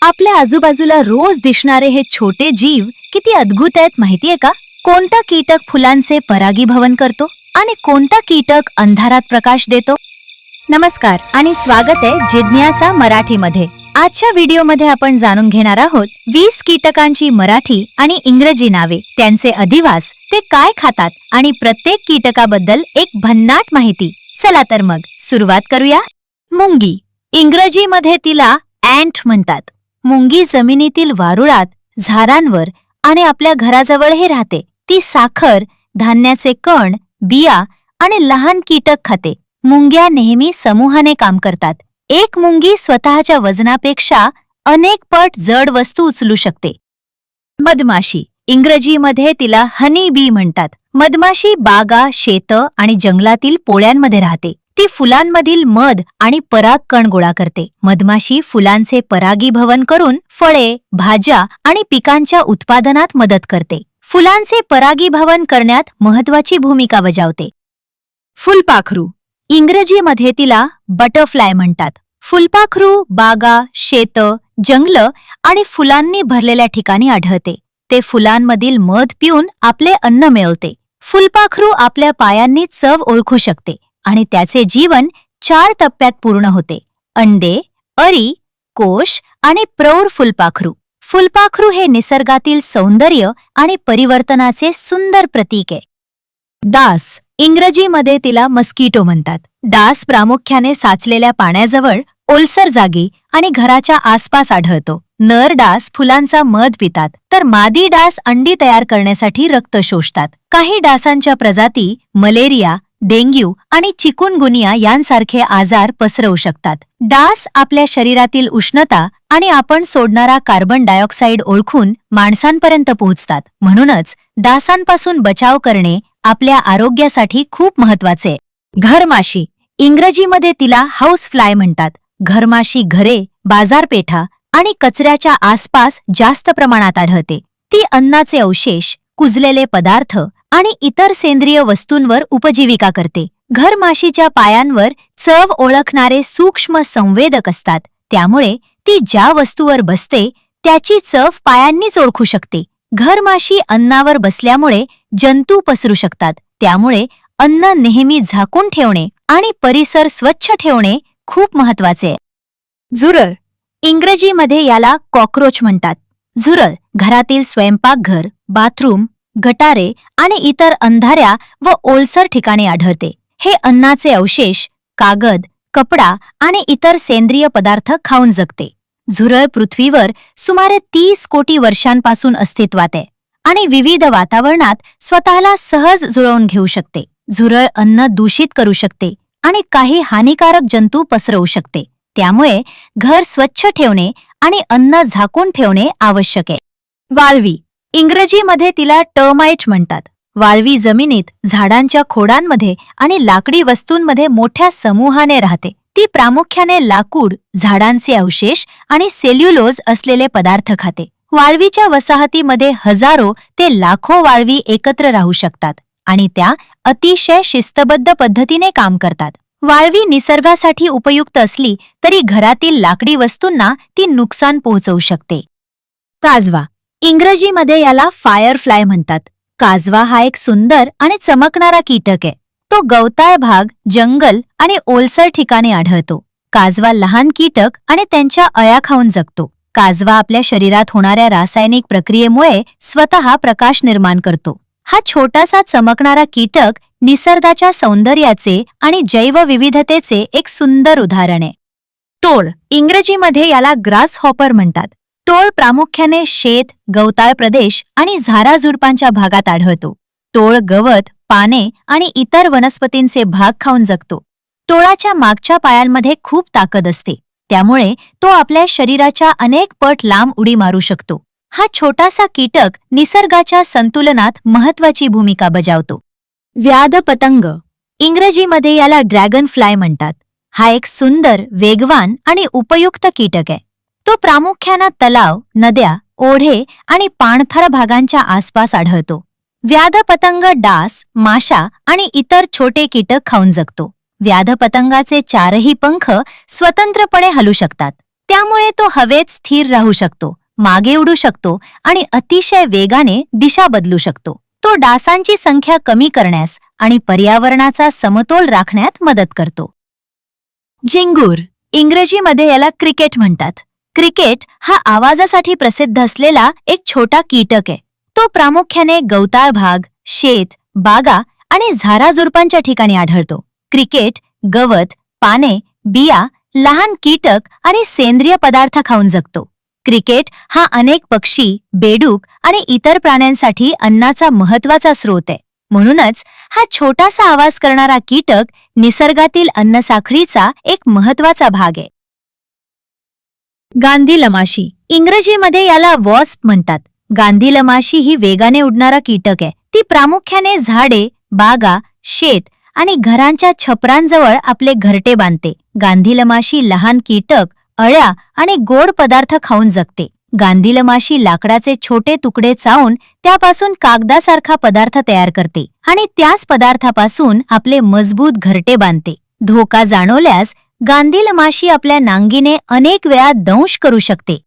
आपल्या आजूबाजूला रोज दिसणारे हे छोटे जीव किती अद्भुत आहेत माहितीये का? कोणता कीटक फुलांचे परागीभवन करतो आणि कोणता कीटक अंधारात प्रकाश देतो? नमस्कार आणि स्वागत आहे जिज्ञासा मराठीमध्ये. आजच्या व्हिडिओमध्ये आपण जाणून घेणार आहोत 20 कीटकांची मराठी आणि इंग्रजी नावे, त्यांचे अधिवास, ते काय खातात आणि प्रत्येक कीटकाबद्दल एक भन्नाट माहिती. चला तर मग सुरुवात करूया. मुंगी. इंग्रजीमध्ये तिला अँट म्हणतात. मुंगी जमिनीतील वारुळात, झाडांवर आणि आपल्या घराजवळही राहते. ती साखर, धान्याचे कण, बिया आणि लहान कीटक खाते. मुंग्या नेहमी समूहाने काम करतात. एक मुंगी स्वतःच्या वजनापेक्षा अनेक पट जड वस्तू उचलू शकते. मधमाशी. इंग्रजीमध्ये तिला हनी बी म्हणतात. मधमाशी बागा, शेतं आणि जंगलातील पोळ्यांमध्ये राहते. ती फुलांमधील मध आणि परागकण गोळा करते. मधमाशी फुलांचे परागीभवन करून फळे, भाज्या आणि पिकांच्या उत्पादनात मदत करते. फुलांचे परागीभवन करण्यात महत्वाची भूमिका बजावते. फुलपाखरू. इंग्रजीमध्ये तिला बटरफ्लाय म्हणतात. फुलपाखरू बागा, शेतं, जंगलं आणि फुलांनी भरलेल्या ठिकाणी आढळते. ते फुलांमधील मध पिऊन आपले अन्न मिळवते. फुलपाखरू आपल्या पायांनी चव ओळखू शकते आणि त्याचे जीवन 4 टप्प्यात पूर्ण होते: अंडे, अरी, कोश आणि प्रौढ फुलपाखरू. फुलपाखरू हे निसर्गातील सौंदर्य आणि परिवर्तनाचे सुंदर प्रतीक आहे. डास. इंग्रजीमध्ये तिला मस्किटो म्हणतात. डास प्रामुख्याने साचलेल्या पाण्याजवळ, ओलसर जागी आणि घराच्या आसपास आढळतो. नर डास फुलांचा मध पितात, तर मादी डास अंडी तयार करण्यासाठी रक्त शोषतात. काही डासांच्या प्रजाती मलेरिया, डेंग्यू आणि चिकुनगुनिया यांसारखे आजार पसरवू शकतात. डास आपल्या शरीरातील उष्णता आणि आपण सोडणारा कार्बन डायऑक्साईड ओळखून माणसांपर्यंत पोहोचतात. म्हणूनच डासांपासून बचाव करणे आपल्या आरोग्यासाठी खूप महत्वाचे. घरमाशी. इंग्रजीमध्ये तिला हाऊस फ्लाय म्हणतात. घरमाशी घरे, बाजारपेठा आणि कचऱ्याच्या आसपास जास्त प्रमाणात आढळते. ती अन्नाचे अवशेष, कुजलेले पदार्थ आणि इतर सेंद्रिय वस्तूंवर उपजीविका करते. घरमाशीच्या पायांवर चव ओळखणारे सूक्ष्म संवेदक असतात. त्यामुळे ती ज्या वस्तूवर बसते त्याची चव पायांनीच ओळखू शकते. घरमाशी अन्नावर बसल्यामुळे जंतू पसरू शकतात. त्यामुळे अन्न नेहमी झाकून ठेवणे आणि परिसर स्वच्छ ठेवणे खूप महत्वाचे. झुरळ. इंग्रजीमध्ये याला कॉकरोच म्हणतात. झुरळ घरातील स्वयंपाकघर, बाथरूम, गटारे आणि इतर अंधाऱ्या व ओलसर ठिकाणी आढळते. हे अन्नाचे अवशेष, कागद, कपडा आणि इतर सेंद्रिय पदार्थ खाऊन जगते. झुरळ पृथ्वीवर सुमारे 30 कोटी वर्षांपासून अस्तित्वात आहे आणि विविध वातावरणात स्वतःला सहज जुळवून घेऊ शकते. झुरळ अन्न दूषित करू शकते आणि काही हानिकारक जंतू पसरवू शकते. त्यामुळे घर स्वच्छ ठेवणे आणि अन्न झाकून ठेवणे आवश्यक आहे. वाळवी. इंग्रजीमध्ये तिला टर्माइट म्हणतात. वाळवी जमिनीत, झाडांच्या खोडांमध्ये आणि लाकडी वस्तूंमध्ये मोठ्या समूहाने राहते. ती प्रामुख्याने लाकूड, झाडांचे अवशेष आणि सेल्युलोज असलेले पदार्थ खाते. वाळवीच्या वसाहतीमध्ये हजारो ते लाखो वाळवी एकत्र राहू शकतात आणि त्या अतिशय शिस्तबद्ध पद्धतीने काम करतात. वाळवी निसर्गासाठी उपयुक्त असली तरी घरातील लाकडी वस्तूंना ती नुकसान पोहोचवू शकते. काजवा. इंग्रजीमध्ये याला फायरफ्लाय म्हणतात. काजवा हा एक सुंदर आणि चमकणारा कीटक आहे. तो गवताळ भाग, जंगल आणि ओलसर ठिकाणी आढळतो. काजवा लहान कीटक आणि त्यांच्या अळ्या खाऊन जगतो. काजवा आपल्या शरीरात होणाऱ्या रासायनिक प्रक्रियेमुळे स्वतः प्रकाश निर्माण करतो. हा छोटासा चमकणारा कीटक निसर्गाच्या सौंदर्याचे आणि जैवविविधतेचे एक सुंदर उदाहरण आहे. टोळ. इंग्रजीमध्ये याला ग्रास हॉपर म्हणतात. टोळ प्रामुख्याने शेत, गवताळ प्रदेश आणि झाडाझुडपांच्या भागात आढळतो. टोळ गवत, पाने आणि इतर वनस्पतींचे भाग खाऊन जगतो. टोळाच्या मागच्या पायांमध्ये खूप ताकद असते. त्यामुळे तो आपल्या शरीराच्या अनेक पट लांब उडी मारू शकतो. हा छोटासा कीटक निसर्गाच्या संतुलनात महत्वाची भूमिका बजावतो. व्याध पतंग. इंग्रजीमध्ये याला ड्रॅगन फ्लाय म्हणतात. हा एक सुंदर, वेगवान आणि उपयुक्त कीटक आहे. तो प्रामुख्याने तलाव, नद्या, ओढे आणि पाणथळ भागांच्या आसपास आढळतो. व्याध पतंग डास, माशा आणि इतर छोटे कीटक खाऊन जगतो. व्याध पतंगाचे 4ही पंख स्वतंत्रपणे हलू शकतात. त्यामुळे तो हवेत स्थिर राहू शकतो, मागे उडू शकतो आणि अतिशय वेगाने दिशा बदलू शकतो. तो डासांची संख्या कमी करण्यास आणि पर्यावरणाचा समतोल राखण्यात मदत करतो. झिंगूर, इंग्रजीमध्ये याला क्रिकेट म्हणतात. क्रिकेट हा आवाजासाठी प्रसिद्ध असलेला एक छोटा कीटक आहे. तो प्रामुख्याने गवताळ भाग, शेत, बागा आणि झाडाझुडपांच्या ठिकाणी आढळतो. क्रिकेट गवत, पाने, बिया, लहान कीटक आणि सेंद्रिय पदार्थ खाऊन जगतो. क्रिकेट हा अनेक पक्षी, बेडूक आणि इतर प्राण्यांसाठी अन्नाचा महत्त्वाचा स्रोत आहे. म्हणूनच हा छोटासा आवाज करणारा कीटक निसर्गातील अन्नसाखळीचा एक महत्त्वाचा भाग आहे. गांधील माशी, इंग्रजीमध्ये याला वॉस्प म्हणतात. गांधील माशी ही वेगाने उडणारा कीटक आहे. ती प्रामुख्याने झाडे, बागा, शेत आणि घरांच्या छपरांजवळ आपले घरटे बांधते. गांधील माशी लहान कीटक, अळ्या आणि गोड पदार्थ खाऊन जगते. गांधील माशी लाकडाचे छोटे तुकडे चावून त्यापासून कागदासारखा पदार्थ तयार करते आणि त्याच पदार्थापासून आपले मजबूत घरटे बांधते. धोका जाणवल्यास गांधील माशी आपल्या नांगीने अनेक वेळा दंश करू शकते.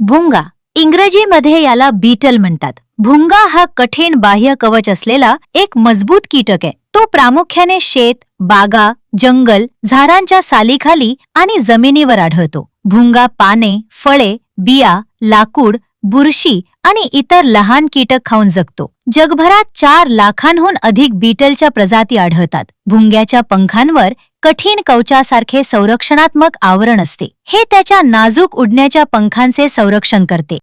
भुंगा, इंग्रजीमध्ये याला बीटल म्हणतात. भुंगा हा कठीण बाह्य कवच असलेला एक मजबूत कीटक आहे. तो प्रामुख्याने शेत, बागा, जंगल, झाडांच्या सालीखाली आणि जमिनीवर आढळतो. भुंगा पाने, फळे, बिया, लाकूड, बुरशी आणि इतर लहान कीटक खाऊन जगतो. जगभरात 4 लाखांहून अधिक बीटलच्या प्रजाती आढळतात. भुंग्याच्या पंखांवर कठीण कवचासारखे संरक्षणात्मक आवरण असते. हे त्याच्या नाजूक उडण्याच्या पंखांचे संरक्षण करते.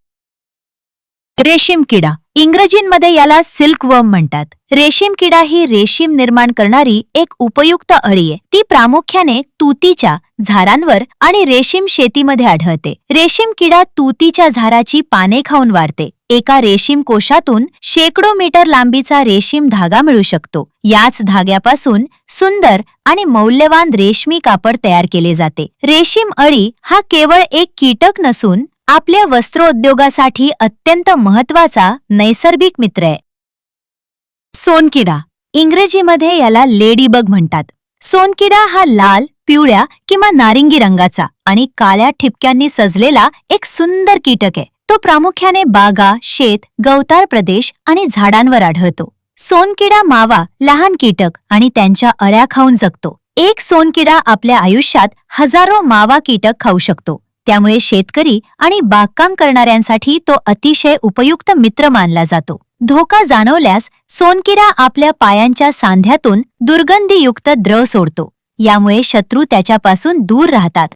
रेशीम किडा, इंग्रजीमध्ये याला सिल्कवर्म म्हणतात. रेशीम किडा ही रेशीम निर्माण करणारी एक उपयुक्त अळी आहे. ती प्रामुख्याने तुतीच्या झाडांवर आणि रेशीम शेतीमध्ये आढळते. रेशीम किडा तुतीच्या झाडाची पाने खाऊन वाढते. एका रेशीम कोशातून शेकडो मीटर लांबीचा रेशीम धागा मिळू शकतो. याच धाग्यापासून सुंदर आणि मौल्यवान रेशमी कापड तयार केले जाते. रेशीम अळी हा केवळ एक कीटक नसून आपल्या वस्त्रोद्योगासाठी अत्यंत महत्त्वाचा नैसर्गिक मित्र आहे. सोनकिडा, इंग्रजीमध्ये याला लेडीबग म्हणतात. सोनकिडा हा लाल, पिवळ्या किंवा नारिंगी रंगाचा आणि काळ्या ठिपक्यांनी सजलेला एक सुंदर कीटक आहे. तो प्रामुख्याने बागा, शेत, गवताळ प्रदेश आणि झाडांवर आढळतो. सोनकिडा मावा, लहान कीटक आणि त्यांच्या अळ्या खाऊन जगतो. एक सोनकिडा आपल्या आयुष्यात हजारो मावा कीटक खाऊ शकतो. त्यामुळे शेतकरी आणि बागकाम करणाऱ्यांसाठी तो अतिशय उपयुक्त मित्र मानला जातो. धोका जाणवल्यास सोनकिडा आपल्या पायांच्या सांध्यातून दुर्गंधीयुक्त द्रव सोडतो. यामुळे शत्रू त्याच्यापासून दूर राहतात.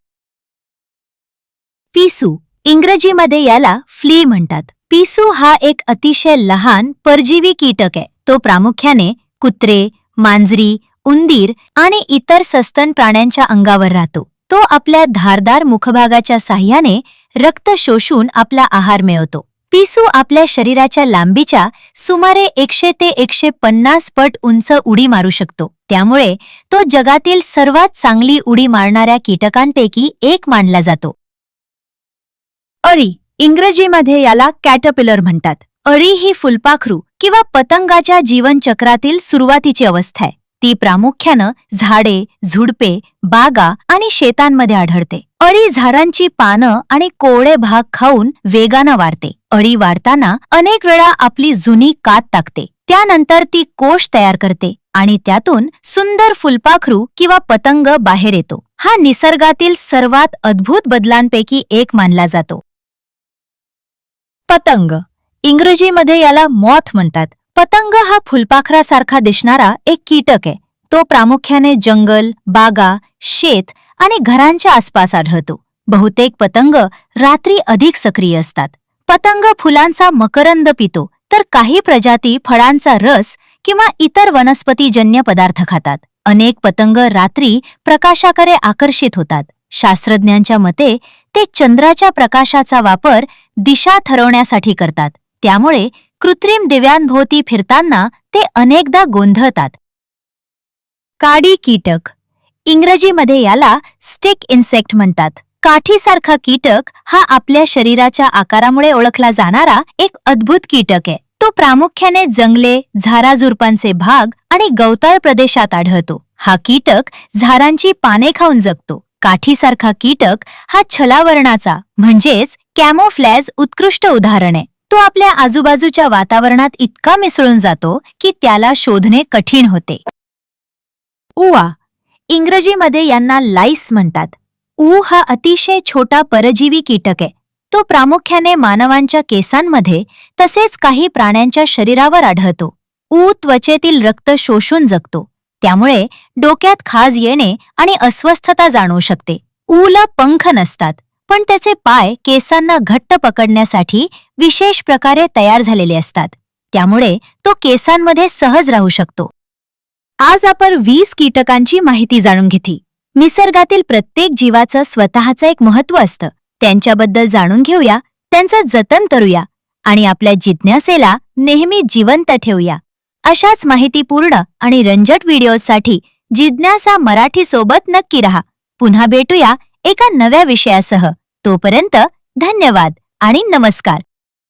पिसू, इंग्रजीमध्ये याला फ्ली म्हणतात. पिसू हा एक अतिशय लहान परजीवी कीटक आहे. तो प्रामुख्याने कुत्रे, मांजरी, उंदीर आणि इतर सस्तन प्राण्यांच्या अंगावर राहतो. तो आपल्या धारदार मुखभागाच्या साह्याने रक्त शोषून आपला आहार मिळवतो. पिसू आपल्या शरीराच्या लांबीच्या सुमारे 100 ते 150 पट उंच उडी मारू शकतो. त्यामुळे तो जगातील सर्वात चांगली उडी मारणाऱ्या कीटकांपैकी एक मानला जातो. अळी, इंग्रजीमध्ये याला कॅटरपिलर म्हणतात. अळी ही फुलपाखरू किंवा पतंगाच्या जीवनचक्रातील सुरुवातीची अवस्था आहे. ती प्रामुख्यानं झाडे, झुडपे, बागा आणि शेतांमध्ये आढळते. अळी झाडांची पानं आणि कोवळे भाग खाऊन वेगानं वाढते. अळी वाढताना अनेक वेळा आपली जुनी कात टाकते. त्यानंतर ती कोश तयार करते आणि त्यातून सुंदर फुलपाखरू किंवा पतंग बाहेर येतो. हा निसर्गातील सर्वात अद्भुत बदलांपैकी एक मानला जातो. पतंग, इंग्रजीमध्ये याला मॉथ म्हणतात. पतंग हा फुलपाखरासारखा दिसणारा एक कीटक आहे. तो प्रामुख्याने जंगल, बागा, शेत आणि घरांच्या आसपास आढळतो. बहुतेक पतंग रात्री अधिक सक्रिय असतात. पतंग फुलांचा मकरंद पितो, तर काही प्रजाती फळांचा रस किंवा इतर वनस्पतीजन्य पदार्थ खातात. अनेक पतंग रात्री प्रकाशाकडे आकर्षित होतात. शास्त्रज्ञांच्या मते ते चंद्राच्या प्रकाशाचा वापर दिशा ठरवण्यासाठी करतात. त्यामुळे कृत्रिम दिव्यांभोवती फिरताना ते अनेकदा गोंधळतात. काडी कीटक, इंग्रजीमध्ये याला स्टिक इन्सेक्ट म्हणतात. काठीसारखा कीटक हा आपल्या शरीराच्या आकारामुळे ओळखला जाणारा एक अद्भुत कीटक आहे. तो प्रामुख्याने जंगले, झाडाझुडपांचे भाग आणि गवताळ प्रदेशात आढळतो. हा कीटक झाडांची पाने खाऊन जगतो. काठीसारखा कीटक हा छलावरणाचा म्हणजेच कॅमोफ्लॅज उत्कृष्ट उदाहरण आहे. तो आपल्या आजूबाजूच्या वातावरणात इतका मिसळून जातो की त्याला शोधणे कठीण होते. उवा, इंग्रजीमध्ये यांना लाईस म्हणतात. हा अतिशय छोटा परजीवी कीटक आहे. तो प्रामुख्याने मानवांच्या केसांमध्ये तसेच काही प्राण्यांच्या शरीरावर आढळतो. त्वचेतील रक्त शोषून जगतो. त्यामुळे डोक्यात खाज येणे आणि अस्वस्थता जाणवू शकते. ला पंख नसतात, पण त्याचे पाय केसांना घट्ट पकडण्यासाठी विशेष प्रकारे तयार झालेले असतात. त्यामुळे तो केसांमध्ये सहज राहू शकतो. आज आपण 20 कीटकांची माहिती जाणून घेतली. निसर्गातील प्रत्येक जीवाचं स्वतःचं एक महत्त्व असतं. त्यांच्याबद्दल जाणून घेऊया, त्यांचं जतन करूया आणि आपल्या जिज्ञासेला नेहमी जिवंत ठेवूया. अशाच माहितीपूर्ण आणि रंजक व्हिडिओसाठी जिज्ञासा मराठी सोबत नक्की रहा. पुन्हा भेटूया एका नव्या विषयासह. तोपर्यंत धन्यवाद आणि नमस्कार.